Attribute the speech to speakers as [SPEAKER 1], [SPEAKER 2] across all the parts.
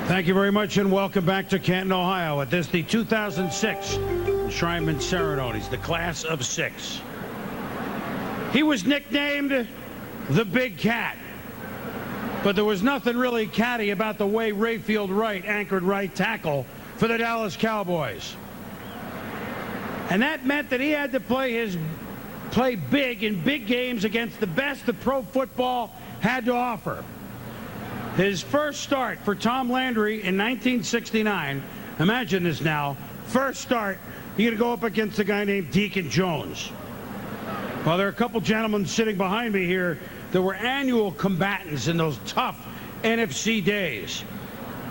[SPEAKER 1] Thank you very much and welcome back to Canton, Ohio. At this, the 2006 enshrinement ceremonies, the class of 6. He was nicknamed the Big Cat, but there was nothing really catty about the way Rayfield Wright anchored right tackle for the Dallas Cowboys. And that meant that he had to play big in big games against the best that pro football had to offer. His first start for Tom Landry in 1969, imagine this now, first start, you're going to go up against a guy named Deacon Jones. Well, there are a couple gentlemen sitting behind me here that were annual combatants in those tough NFC days.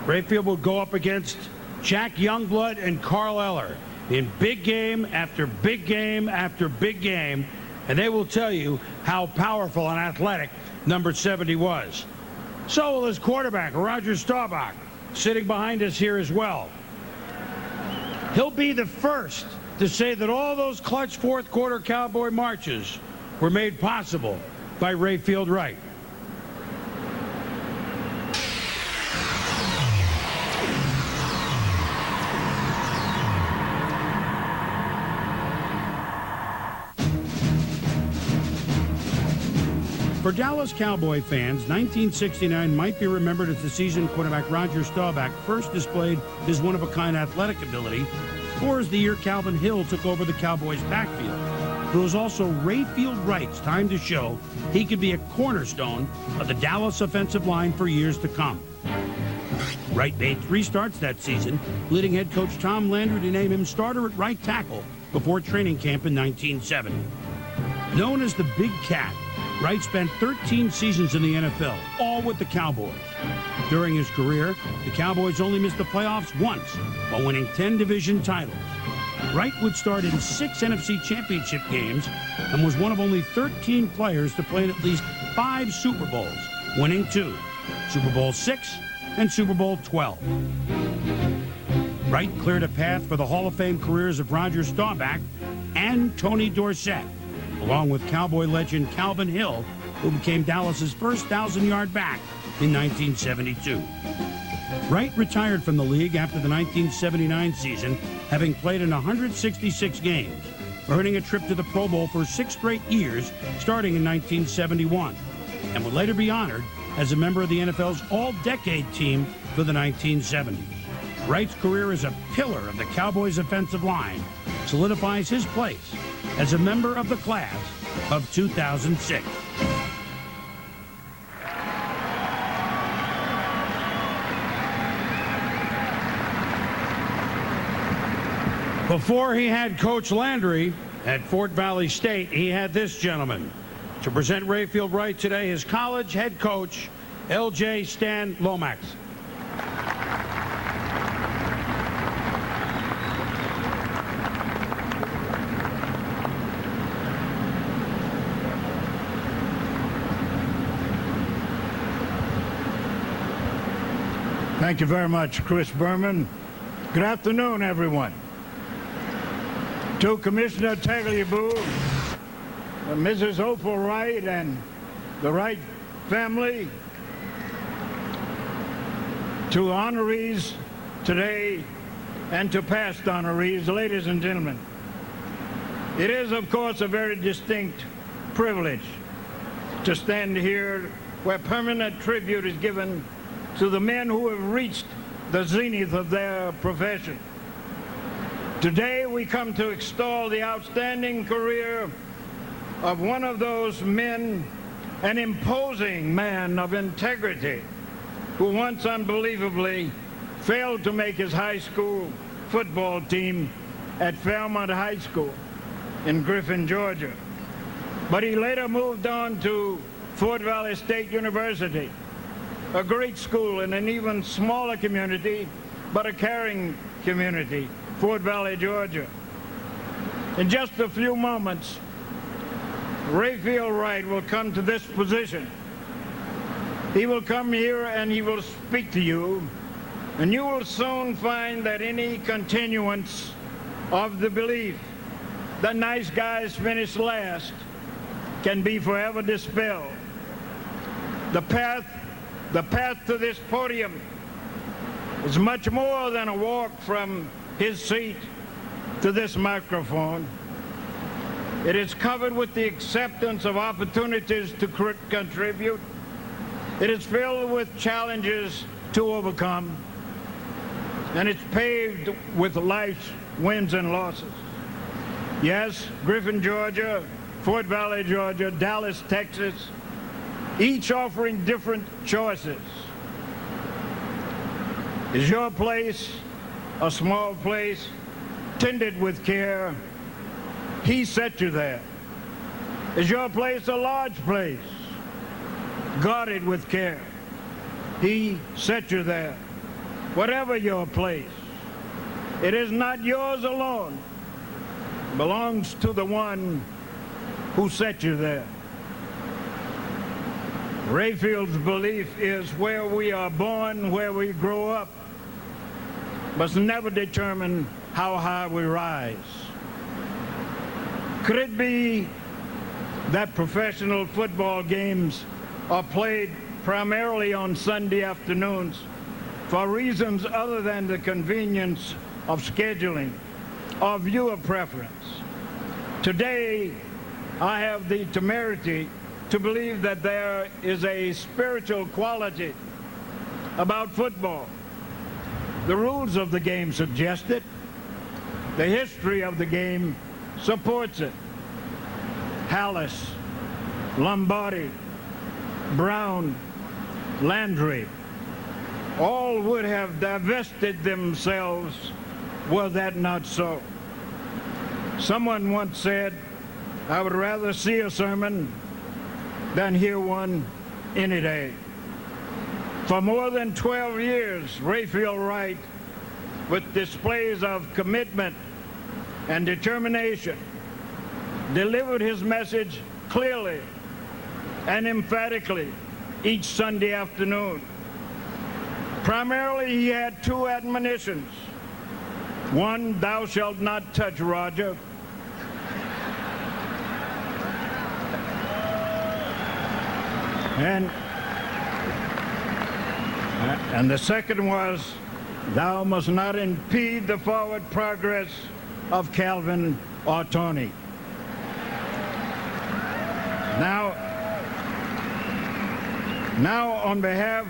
[SPEAKER 1] Rayfield would go up against Jack Youngblood and Carl Eller in big game after big game after big game, and they will tell you how powerful and athletic number 70 was. So will his quarterback, Roger Staubach, sitting behind us here as well. He'll be the first to say that all those clutch fourth quarter Cowboy marches were made possible by Rayfield Wright. For Dallas Cowboy fans, 1969 might be remembered as the season quarterback Roger Staubach first displayed his one-of-a-kind athletic ability, or as the year Calvin Hill took over the Cowboys' backfield. But it was also Rayfield Wright's time to show he could be a cornerstone of the Dallas offensive line for years to come. Wright made 3 starts that season, leading head coach Tom Landry to name him starter at right tackle before training camp in 1970. Known as the Big Cat, Wright spent 13 seasons in the NFL, all with the Cowboys. During his career, the Cowboys only missed the playoffs once while winning 10 division titles. Wright would start in 6 NFC Championship games and was one of only 13 players to play in at least 5 Super Bowls, winning 2, Super Bowl 6 and Super Bowl 12. Wright cleared a path for the Hall of Fame careers of Roger Staubach and Tony Dorsett, along with Cowboy legend Calvin Hill, who became Dallas's first 1,000-yard back in 1972. Wright retired from the league after the 1979 season, having played in 166 games, earning a trip to the Pro Bowl for 6 straight years, starting in 1971, and would later be honored as a member of the NFL's All-Decade team for the 1970s. Wright's career as a pillar of the Cowboys' offensive line solidifies his place as a member of the class of 2006. Before he had Coach Landry at Fort Valley State, he had this gentleman. To present Rayfield Wright today, his college head coach, L.J. Stan Lomax.
[SPEAKER 2] Thank you very much, Chris Berman. Good afternoon, everyone. To Commissioner Tagliabue, Mrs. Opal Wright, and the Wright family, to honorees today and to past honorees, ladies and gentlemen. It is, of course, a very distinct privilege to stand here where permanent tribute is given to the men who have reached the zenith of their profession. Today we come to extol the outstanding career of one of those men, an imposing man of integrity, who once unbelievably failed to make his high school football team at Fairmont High School in Griffin, Georgia. But he later moved on to Fort Valley State University, a great school in an even smaller community, but a caring community, Fort Valley, Georgia. In just a few moments, Rayfield Wright will come to this position. He will come here and he will speak to you, and you will soon find that any continuance of the belief that nice guys finish last can be forever dispelled. The path to this podium is much more than a walk from his seat to this microphone. It is covered with the acceptance of opportunities to contribute. It is filled with challenges to overcome. And it's paved with life's wins and losses. Yes, Griffin, Georgia, Fort Valley, Georgia, Dallas, Texas, each offering different choices. Is your place a small place, tended with care? He set you there. Is your place a large place, guarded with care? He set you there. Whatever your place, it is not yours alone. It belongs to the one who set you there. Rayfield's belief is where we are born, where we grow up, must never determine how high we rise. Could it be that professional football games are played primarily on Sunday afternoons for reasons other than the convenience of scheduling or viewer preference? Today, I have the temerity to believe that there is a spiritual quality about football. The rules of the game suggest it. The history of the game supports it. Hallis, Lombardi, Brown, Landry, all would have divested themselves were that not so. Someone once said, I would rather see a sermon than hear one any day. For more than 12 years, Rayfield Wright, with displays of commitment and determination, delivered his message clearly and emphatically each Sunday afternoon. Primarily, he had two admonitions. One, thou shalt not touch Roger. And the second was, thou must not impede the forward progress of Calvin or Tony. Now, on behalf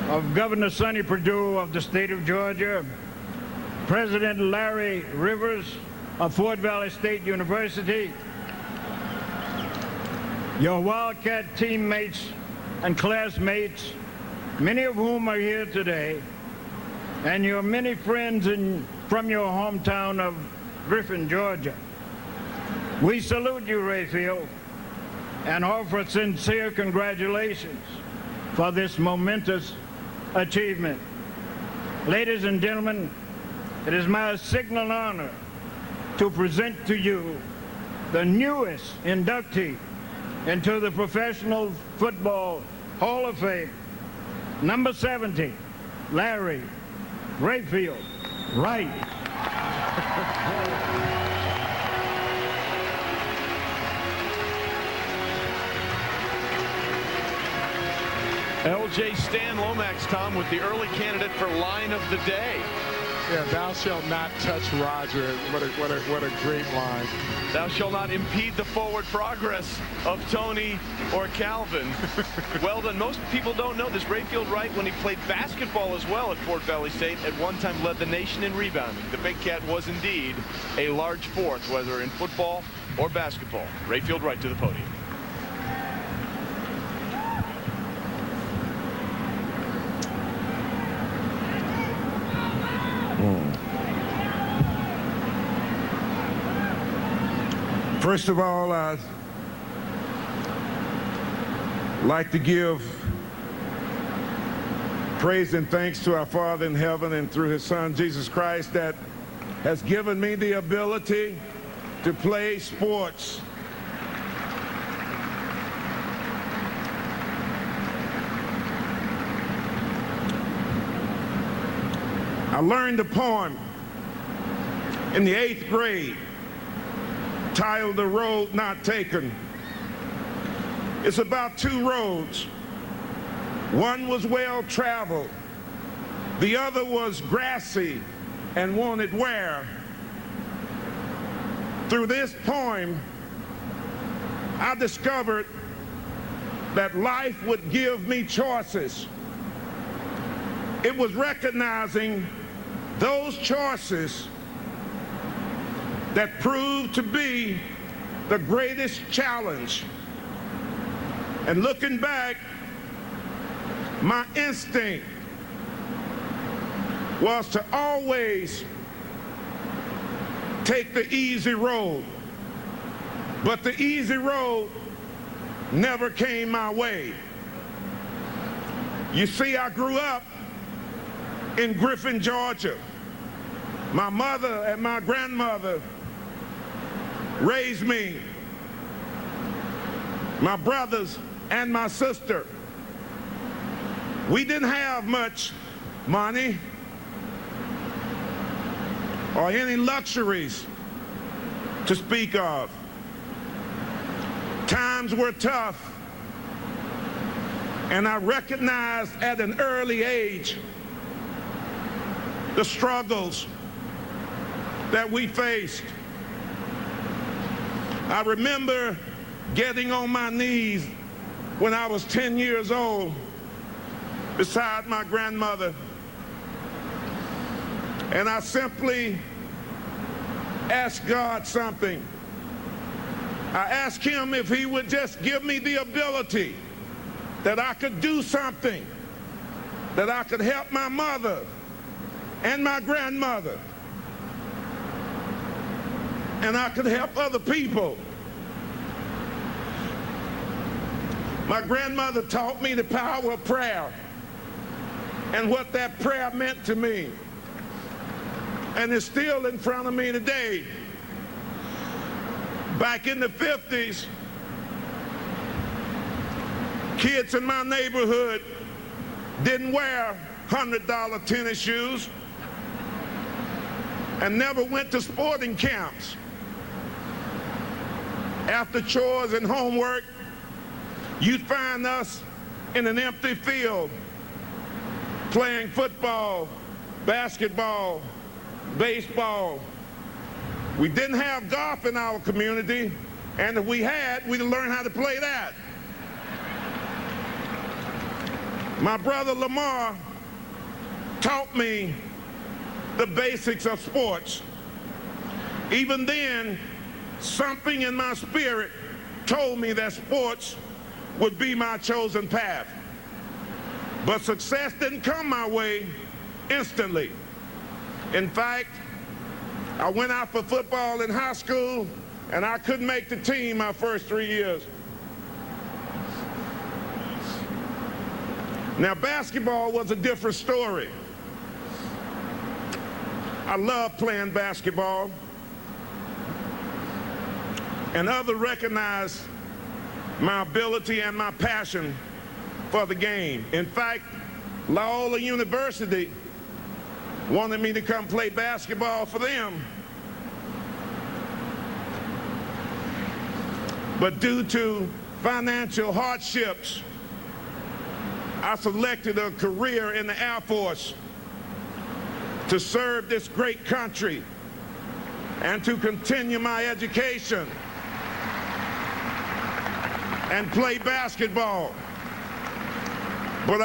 [SPEAKER 2] of Governor Sonny Perdue of the state of Georgia, President Larry Rivers of Fort Valley State University, your Wildcat teammates and classmates, many of whom are here today, and your many friends from your hometown of Griffin, Georgia. We salute you, Rayfield, and offer sincere congratulations for this momentous achievement. Ladies and gentlemen, it is my signal honor to present to you the newest inductee into the Professional Football Hall of Fame, number 70, Larry Rayfield Wright.
[SPEAKER 3] LJ Stan Lomax, Tom, with the early candidate for line of the day.
[SPEAKER 4] Yeah, thou shalt not touch Roger. What a great line.
[SPEAKER 3] Thou shalt not impede the forward progress of Tony or Calvin. Well done. Most people don't know this. Rayfield Wright, when he played basketball as well at Fort Valley State, at one time led the nation in rebounding. The Big Cat was indeed a large fourth, whether in football or basketball. Rayfield Wright to the podium.
[SPEAKER 5] First of all, I'd like to give praise and thanks to our Father in heaven and through his Son, Jesus Christ, that has given me the ability to play sports. I learned a poem in the 8th grade titled The Road Not Taken. It's about two roads. One was well traveled, The other was grassy and wanted wear. Through this poem, I discovered that life would give me choices. It was recognizing those choices that proved to be the greatest challenge. And looking back, my instinct was to always take the easy road. But the easy road never came my way. You see, I grew up in Griffin, Georgia. My mother and my grandmother raised me, my brothers and my sister. We didn't have much money or any luxuries to speak of. Times were tough, and I recognized at an early age the struggles that we faced. I remember getting on my knees when I was 10 years old beside my grandmother, and I simply asked God something. I asked him if he would just give me the ability that I could do something, that I could help my mother and my grandmother, and I could help other people. My grandmother taught me the power of prayer and what that prayer meant to me. And it's still in front of me today. Back in the 50s, kids in my neighborhood didn't wear $100 tennis shoes and never went to sporting camps. After chores and homework, you'd find us in an empty field playing football, basketball, baseball. We didn't have golf in our community, and if we had, we'd learn how to play that. My brother Lamar taught me the basics of sports. Even then, something in my spirit told me that sports would be my chosen path. But success didn't come my way instantly. In fact, I went out for football in high school, and I couldn't make the team my first 3 years. Now, basketball was a different story. I loved playing basketball, and others recognized my ability and my passion for the game. In fact, Loyola University wanted me to come play basketball for them. But due to financial hardships, I selected a career in the Air Force to serve this great country and to continue my education and play basketball. But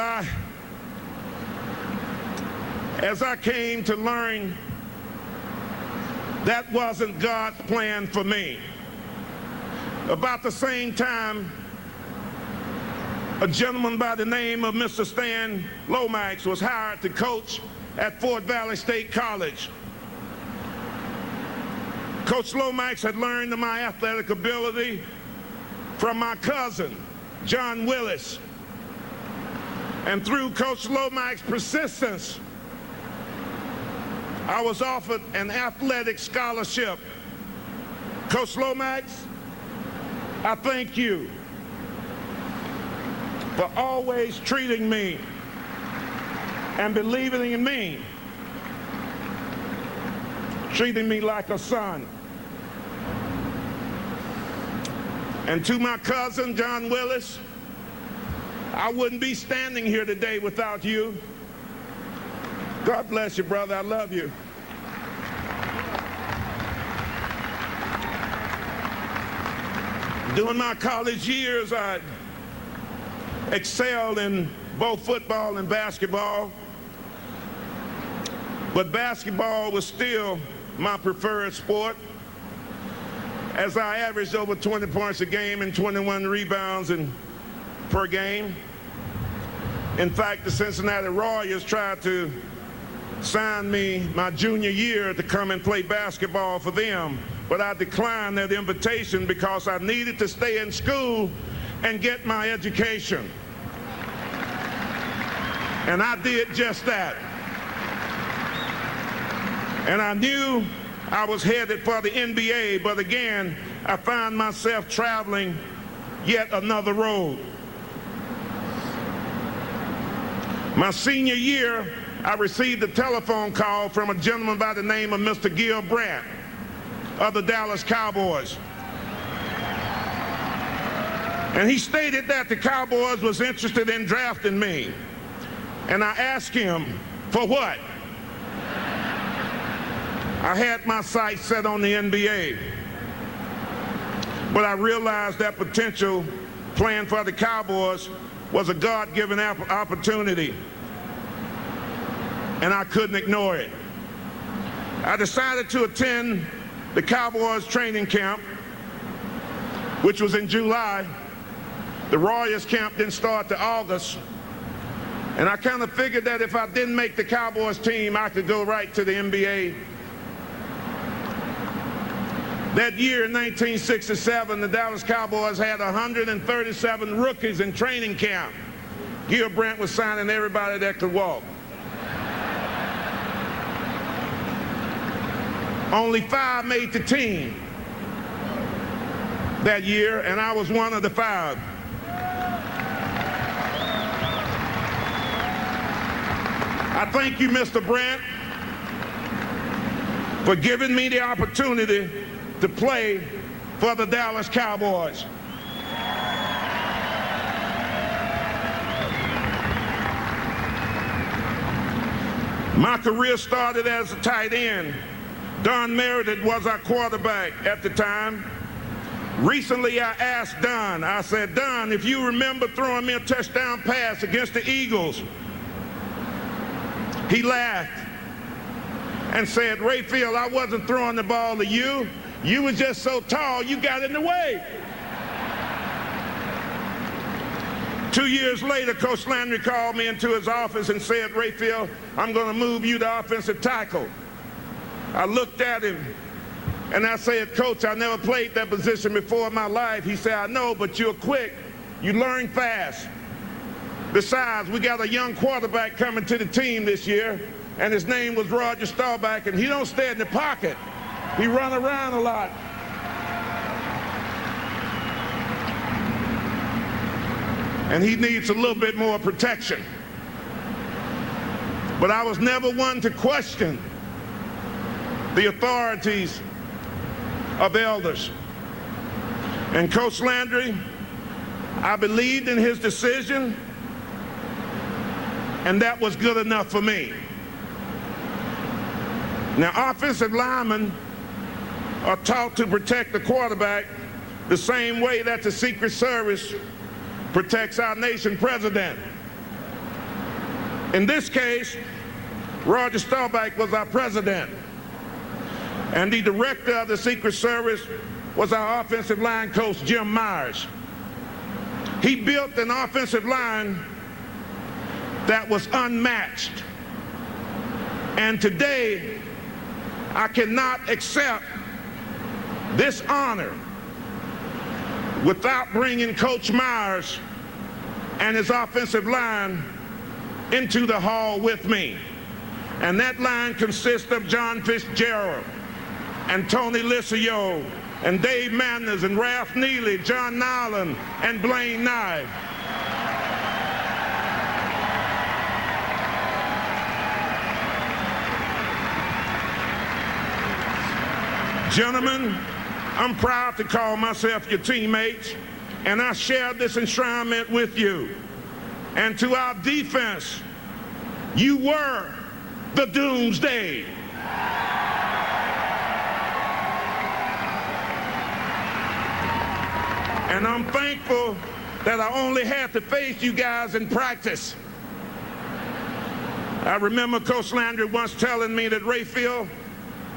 [SPEAKER 5] as I came to learn, that wasn't God's plan for me. About the same time, a gentleman by the name of Mr. Stan Lomax was hired to coach at Fort Valley State College. Coach Lomax had learned of my athletic ability from my cousin, John Willis. And through Coach Lomax's persistence, I was offered an athletic scholarship. Coach Lomax, I thank you for always treating me and believing in me, treating me like a son. And to my cousin, John Willis, I wouldn't be standing here today without you. God bless you, brother. I love you. During my college years, I excelled in both football and basketball, but basketball was still my preferred sport, as I averaged over 20 points a game and 21 rebounds per game. In fact, the Cincinnati Royals tried to sign me my junior year to come and play basketball for them, but I declined that invitation because I needed to stay in school and get my education. And I did just that. And I knew I was headed for the NBA, but again, I found myself traveling yet another road. My senior year, I received a telephone call from a gentleman by the name of Mr. Gil Brandt of the Dallas Cowboys. And he stated that the Cowboys was interested in drafting me. And I asked him, for what? I had my sights set on the NBA. But I realized that potential playing for the Cowboys was a God-given opportunity. And I couldn't ignore it. I decided to attend the Cowboys training camp, which was in July. The Royals camp didn't start till August. And I kind of figured that if I didn't make the Cowboys team, I could go right to the NBA. That year in 1967, the Dallas Cowboys had 137 rookies in training camp. Gil Brandt was signing everybody that could walk. Only 5 made the team that year, and I was one of the 5. I thank you, Mr. Brandt, for giving me the opportunity to play for the Dallas Cowboys. My career started as a tight end. Don Meredith was our quarterback at the time. Recently, I asked Don, I said, Don, if you remember throwing me a touchdown pass against the Eagles. He laughed and said, Rayfield, I wasn't throwing the ball to you. You were just so tall, you got in the way. 2 years later, Coach Landry called me into his office and said, Rayfield, I'm going to move you to offensive tackle. I looked at him and I said, Coach, I never played that position before in my life. He said, I know, but you're quick. You learn fast. Besides, we got a young quarterback coming to the team this year, and his name was Roger Staubach, and he don't stay in the pocket. He run around a lot. And he needs a little bit more protection. But I was never one to question the authorities of elders. And Coach Landry, I believed in his decision, and that was good enough for me. Now, offensive linemen are taught to protect the quarterback the same way that the Secret Service protects our nation president. In this case, Roger Staubach was our president, and the director of the Secret Service was our offensive line coach, Jim Myers. He built an offensive line that was unmatched. And today, I cannot accept this honor without bringing Coach Myers and his offensive line into the hall with me. And that line consists of John Fitzgerald and Tony Liscio and Dave Manners and Ralph Neely, John Nolan, and Blaine Nye. Gentlemen, I'm proud to call myself your teammates, and I share this enshrinement with you. And to our defense, you were the doomsday. And I'm thankful that I only had to face you guys in practice. I remember Coach Landry once telling me that, Rayfield,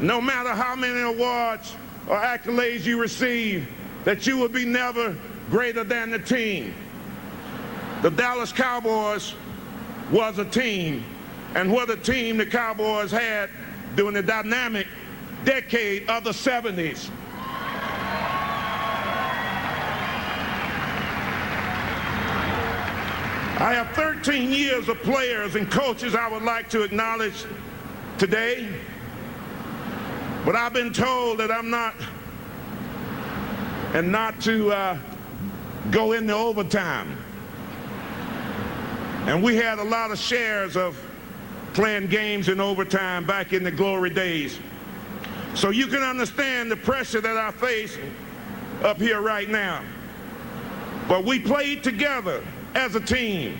[SPEAKER 5] no matter how many awards or accolades you receive, that you will be never greater than the team. The Dallas Cowboys was a team, and what a team the Cowboys had during the dynamic decade of the 70s. I have 13 years of players and coaches I would like to acknowledge today, but I've been told that I'm not, and not to go into overtime. And we had a lot of shares of playing games in overtime back in the glory days. So you can understand the pressure that I face up here right now. But we played together as a team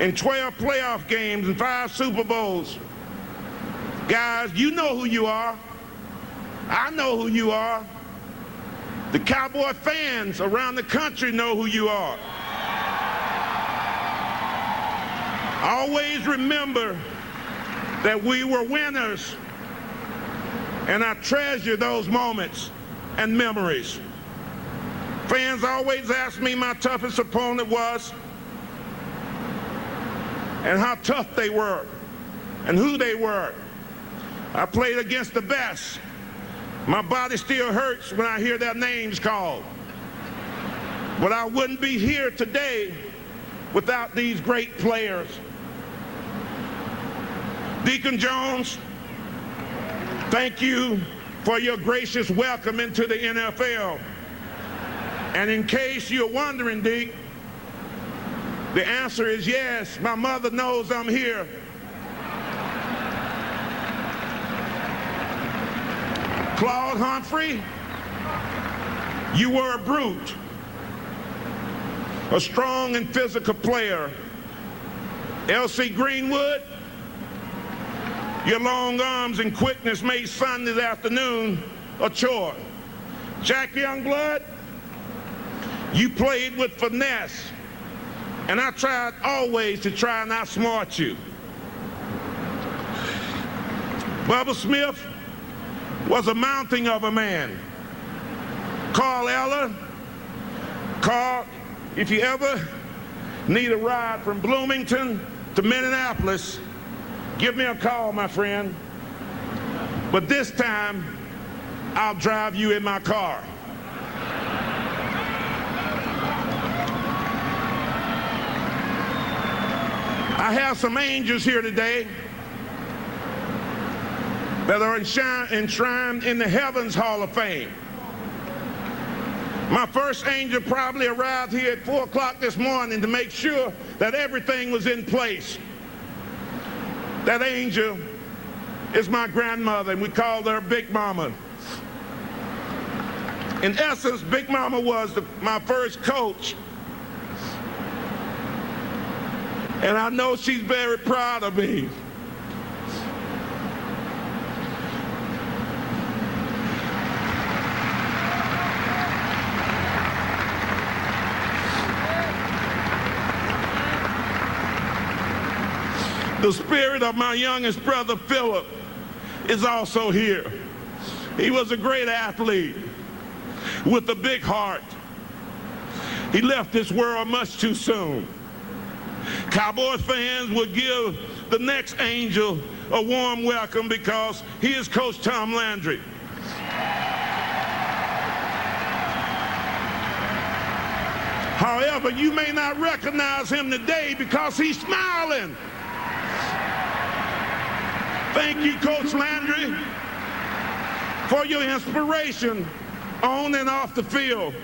[SPEAKER 5] in 12 playoff games and 5 Super Bowls. Guys, you know who you are. I know who you are. The Cowboy fans around the country know who you are. Always remember that we were winners, and I treasure those moments and memories. Fans always ask me my toughest opponent was, and how tough they were, and who they were. I played against the best. My body still hurts when I hear their names called. But I wouldn't be here today without these great players. Deacon Jones, thank you for your gracious welcome into the NFL. And in case you're wondering, Deke, the answer is yes. My mother knows I'm here. Claude Humphrey, you were a brute, a strong and physical player. L.C. Greenwood, your long arms and quickness made Sunday afternoon a chore. Jack Youngblood, you played with finesse, and I tried always to try and outsmart you. Bubba Smith was a mountain of a man. Carl Eller, Carl, if you ever need a ride from Bloomington to Minneapolis, give me a call, my friend. But this time, I'll drive you in my car. I have some angels here today that are enshrined in the Heavens Hall of Fame. My first angel probably arrived here at 4 o'clock this morning to make sure that everything was in place. That angel is my grandmother, and we called her Big Mama. In essence, Big Mama was my first coach. And I know she's very proud of me. The spirit of my youngest brother, Philip, is also here. He was a great athlete with a big heart. He left this world much too soon. Cowboys fans will give the next angel a warm welcome because he is Coach Tom Landry. However, you may not recognize him today because he's smiling. Thank you, Coach Landry, for your inspiration on and off the field.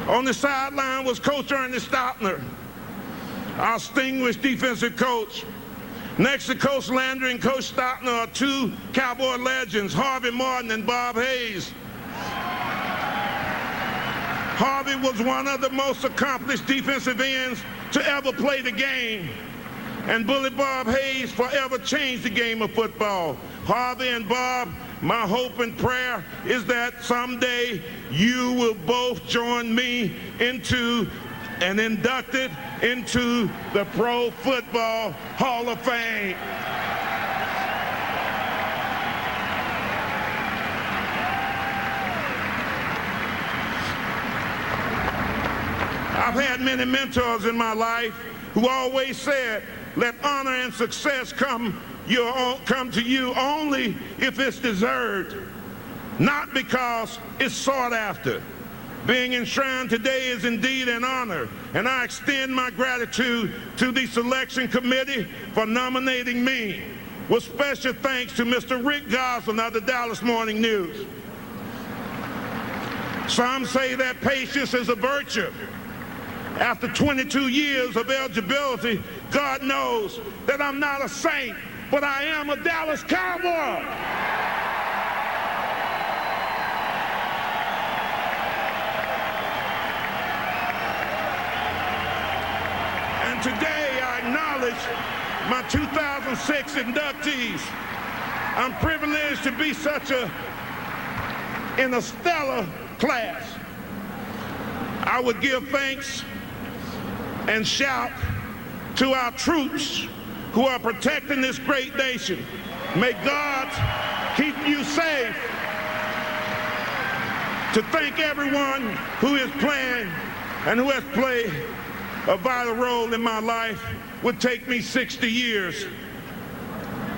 [SPEAKER 5] On the sideline was Coach Ernie Stoutner, our distinguished defensive coach. Next to Coach Landry and Coach Stoutner are 2 Cowboy legends, Harvey Martin and Bob Hayes. Harvey was one of the most accomplished defensive ends to ever play the game. and Bully Bob Hayes forever changed the game of football. Harvey and Bob, my hope and prayer is that someday you will both join me into and inducted into the Pro Football Hall of Fame. I've had many mentors in my life who always said, let honor and success come to you only if it's deserved, not because it's sought after. Being enshrined today is indeed an honor, and I extend my gratitude to the selection committee for nominating me, with special thanks to Mr. Rick Goslin of the Dallas Morning News. Some say that patience is a virtue. After 22 years of eligibility, God knows that I'm not a saint, but I am a Dallas Cowboy. And today I acknowledge my 2006 inductees. I'm privileged to be in a stellar class. I would give thanks and shout to our troops who are protecting this great nation. May God keep you safe. To thank everyone who is playing and who has played a vital role in my life would take me 60 years.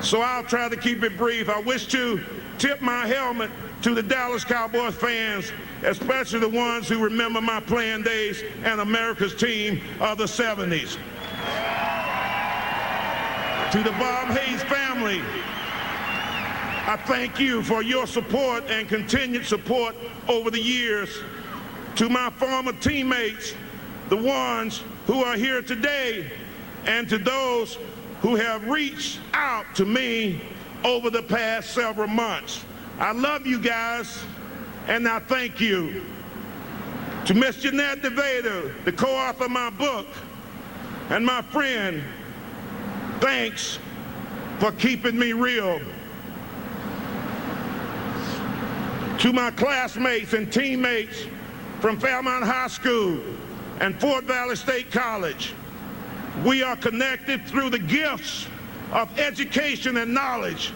[SPEAKER 5] So I'll try to keep it brief. I wish to tip my helmet to the Dallas Cowboys fans, especially the ones who remember my playing days and America's team of the 70s. To the Bob Hayes family, I thank you for your support and continued support over the years. To my former teammates, the ones who are here today, and to those who have reached out to me over the past several months. I love you guys, and I thank you. To Miss Jeanette DeVeda, the co-author of my book, and my friend, thanks for keeping me real. To my classmates and teammates from Fairmount High School and Fort Valley State College, we are connected through the gifts of education and knowledge.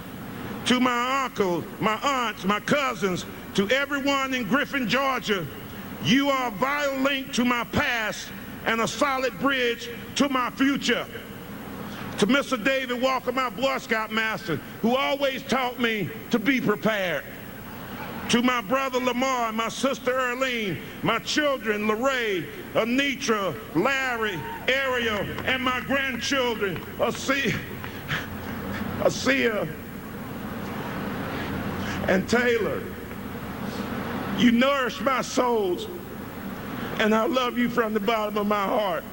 [SPEAKER 5] To my uncle, my aunts, my cousins, to everyone in Griffin, Georgia, you are a vital link to my past and a solid bridge to my future. To Mr. David Walker, my Boy Scout master, who always taught me to be prepared. To my brother Lamar, my sister Earlene, my children Lorraine, Anitra, Larry, Ariel, and my grandchildren, Asia and Taylor. You nourish my souls, and I love you from the bottom of my heart.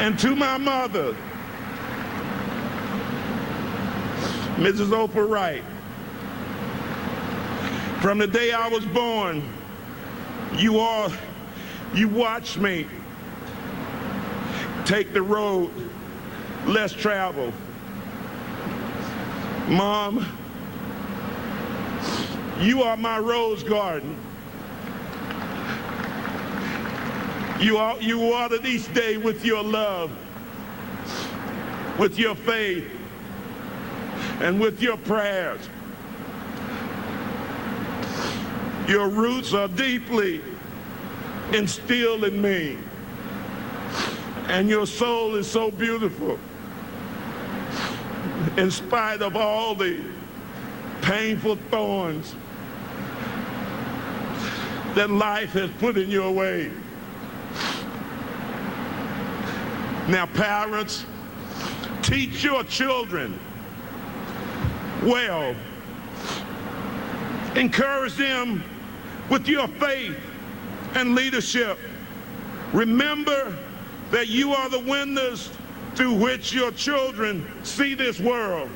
[SPEAKER 5] And to my mother, Mrs. Oprah Wright, from the day I was born, you watched me take the road less traveled. Mom, you are my rose garden. You watered each day with your love, with your faith, and with your prayers. Your roots are deeply instilled in me, and your soul is so beautiful. In spite of all the painful thorns that life has put in your way. Now, parents, teach your children well. Encourage them with your faith and leadership. Remember that you are the windows through which your children see this world.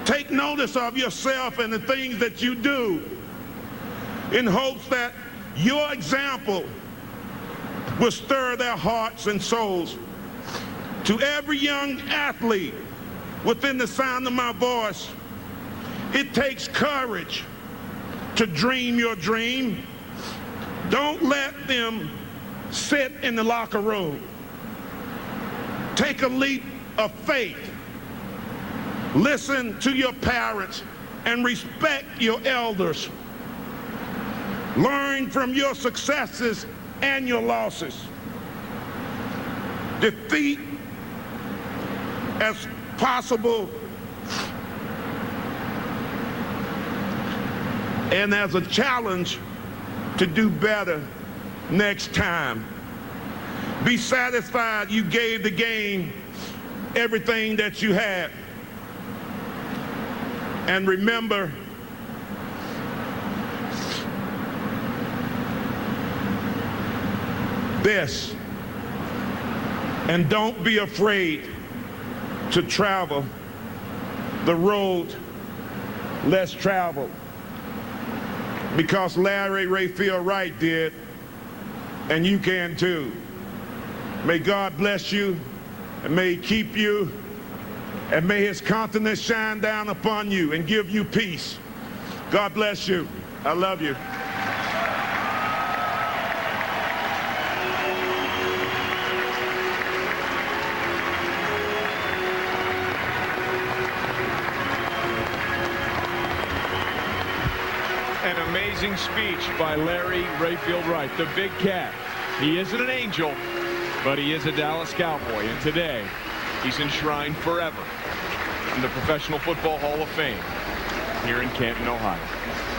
[SPEAKER 5] take notice of yourself and the things that you do in hopes that your example will stir their hearts and souls. To every young athlete within the sound of my voice, it takes courage to dream your dream. Don't let them sit in the locker room. Take a leap of faith. Listen to your parents and respect your elders. Learn from your successes and your losses. Defeat as possible and as a challenge to do better next time. Be satisfied you gave the game everything that you had. And remember, this, and don't be afraid to travel the road less traveled, because Larry Rayfield Wright did, and you can too. May God bless you, and may he keep you, and may his countenance shine down upon you and give you peace. God bless you. I love you.
[SPEAKER 3] An amazing speech by Larry Rayfield Wright, the big cat. He isn't an angel, but he is a Dallas Cowboy, and today he's enshrined forever in the Professional Football Hall of Fame here in Canton, Ohio.